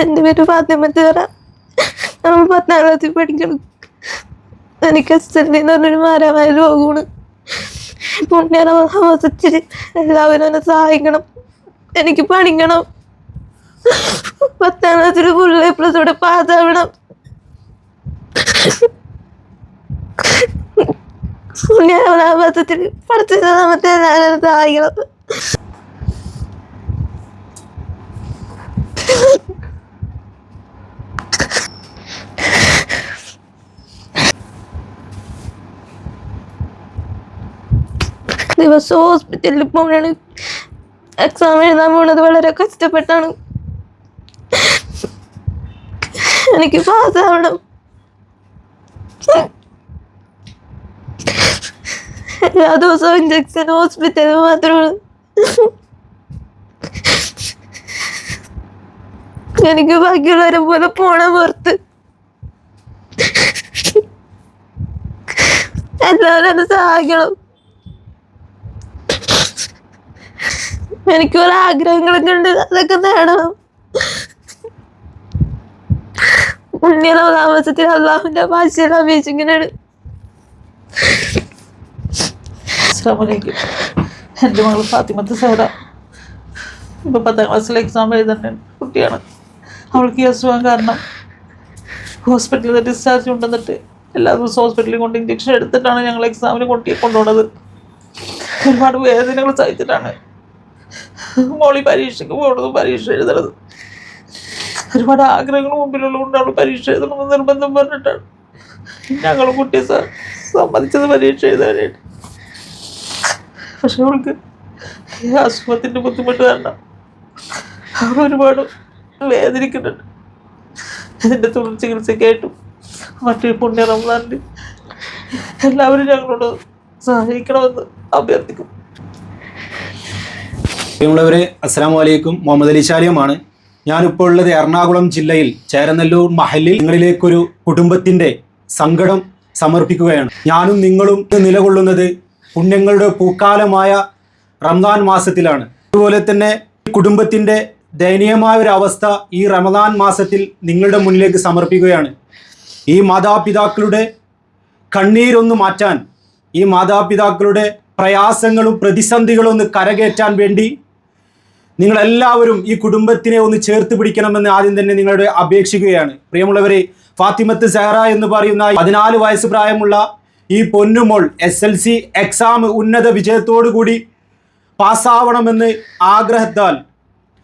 എൻ്റെ പേര് ഫാത്തിമ ചേറ. നമ്മൾ 10ാം ക്ലാസ്സിൽ പഠിക്കണം. എനിക്ക് SLD എന്ന് പറഞ്ഞൊരു മാരമായ രോഗമാണ്. പുണ്യമാസത്തിൽ എല്ലാവരും എന്നെ സഹായിക്കണം. എനിക്ക് പഠിക്കണം. 10ാം ക്ലാസ്സിൽ ഫുൾ A+ഓടെ പാസ്സാവണം. പുണ്യമാസത്തിൽ പഠിച്ച സമയത്ത് എല്ലാവരും സഹായിക്കണം. ദിവസവും ഹോസ്പിറ്റലിൽ പോകണാണ്. എക്സാം എഴുതാൻ പോണത് വളരെ കഷ്ടപ്പെട്ടാണ്. എനിക്ക് പാസ്സാവണം. എല്ലാ ദിവസവും ഇഞ്ചക്ഷൻ ഹോസ്പിറ്റലിൽ മാത്രമാണ്. എനിക്ക് ബാക്കിയുള്ളവരെ പോലെ പോണം പുറത്ത്. എല്ലാവരും എന്നെ സഹായിക്കണം. എനിക്ക് കുറെ ആഗ്രഹങ്ങളൊക്കെ ഉണ്ട്, അതൊക്കെ നേടണം. പുണ്യതാമസത്തിൽ അള്ളാഹുവിന്റെ ഭാഷയിൽ അപേക്ഷിക്കുന്നതാണ്. അസ്സലാമലൈക്കും. എൻ്റെ മകൾ ഫാത്തിമത്ത് സഹറ ഇപ്പോൾ 10ാം ക്ലാസ്സിൽ എക്സാം എഴുതുന്ന കുട്ടിയാണ്. അവൾക്ക് ഈ അസുഖം കാരണം ഹോസ്പിറ്റലിൽ ഡിസ്ചാർജ് കൊണ്ടുവന്നിട്ട് എല്ലാ ദിവസവും ഹോസ്പിറ്റലിൽ കൊണ്ട് ഇഞ്ചക്ഷൻ എടുത്തിട്ടാണ് ഞങ്ങൾ എക്സാമിന് കൊണ്ടുപോകുന്നത്. ഒരുപാട് വേദനകൾ സഹിച്ചിട്ടാണ് മോളി പരീക്ഷയ്ക്ക് പോകുന്നതും പരീക്ഷ എഴുതുന്നത്. ഒരുപാട് ആഗ്രഹങ്ങൾ മുമ്പിലുള്ളതുകൊണ്ട് അവൾ പരീക്ഷ എഴുതണമെന്ന് നിർബന്ധം പറഞ്ഞിട്ടാണ് ഞങ്ങൾ കുട്ടിയെ സമ്മതിച്ചത് പരീക്ഷ എഴുതാനായിട്ട്. പക്ഷെ അവൾക്ക് ഈ അസുഖത്തിൻ്റെ ബുദ്ധിമുട്ട് കാരണം അവൾ ഒരുപാട് വേദനിക്കുന്നുണ്ട്. ഇതിൻ്റെ തുടർ ചികിത്സയ്ക്കായിട്ടും മറ്റു പുണ്യ റമദാനിൽ എല്ലാവരും ഞങ്ങളോട് സഹായിക്കണമെന്ന് അഭ്യർത്ഥിക്കും. പ്രിയമുള്ളവരെ, അസ്സലാമു അലൈക്കും. മുഹമ്മദ് അലി ശാലിയമാണ്. ഞാനിപ്പോൾ ഉള്ളത് എറണാകുളം ജില്ലയിൽ ചേരനെല്ലൂർ മഹലിൽ നിങ്ങളിലേക്കൊരു കുടുംബത്തിൻ്റെ സങ്കടം സമർപ്പിക്കുകയാണ്. ഞാനും നിങ്ങളും നിലകൊള്ളുന്നത് പുണ്യങ്ങളുടെ പൂക്കാലമായ റമദാൻ മാസത്തിലാണ്. അതുപോലെ തന്നെ കുടുംബത്തിൻ്റെ ദയനീയമായ ഒരു അവസ്ഥ ഈ റമദാൻ മാസത്തിൽ നിങ്ങളുടെ മുന്നിലേക്ക് സമർപ്പിക്കുകയാണ്. ഈ മാതാപിതാക്കളുടെ കണ്ണീരൊന്ന് മാറ്റാൻ, ഈ മാതാപിതാക്കളുടെ പ്രയാസങ്ങളും പ്രതിസന്ധികളും ഒന്ന് കരകയറ്റാൻ വേണ്ടി നിങ്ങളെല്ലാവരും ഈ കുടുംബത്തിനെ ഒന്ന് ചേർത്ത് പിടിക്കണമെന്ന് ആദ്യം തന്നെ നിങ്ങളോട് അപേക്ഷിക്കുകയാണ്. പ്രിയമുള്ളവരെ, ഫാത്തിമത്ത് സഹറ എന്ന് പറയുന്ന 14 വയസ്സ് പ്രായമുള്ള ഈ പൊന്നുമോൾ SLC എക്സാം ഉന്നത വിജയത്തോടു കൂടി പാസ്സാവണമെന്ന് ആഗ്രഹത്താൽ